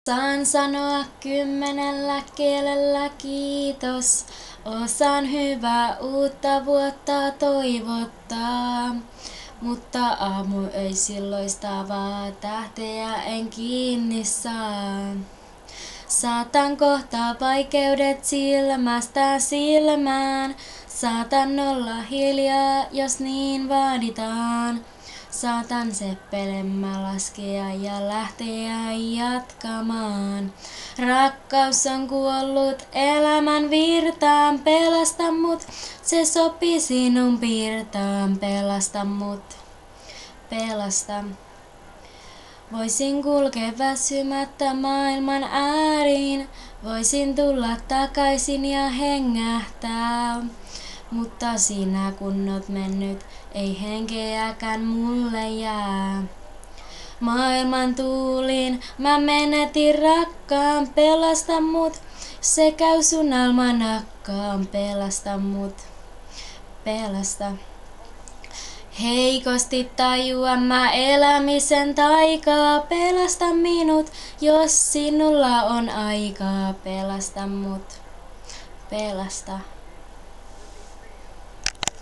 Saan sanoa 10 kielellä kiitos. Osaan hyvää uutta vuotta toivottaa. Mutta aamuöisin loistavaa tähteä en kiinni saa. Saatan kohtaa vaikeudet silmästä silmään. Saatan olla hiljaa, jos niin vaaditaan. Saatan seppelemmä laskea ja lähteä jatkamaan. Rakkaus on kuollut elämän virtaan, pelasta mut, se sopii sinun piirtaan, pelasta mut, pelasta. Voisin kulkea väsymättä maailman ääriin, voisin tulla takaisin ja hengähtää. Mutta sinä kun oot mennyt, ei henkeäkään mulle jää. Maailman tuuliin mä menetin rakkaan, pelasta mut, se käy sun almanakkaan, pelasta mut, pelasta. Heikosti tajuan mä elämisen taikaa, pelasta minut, jos sinulla on aikaa, pelasta mut, pelasta.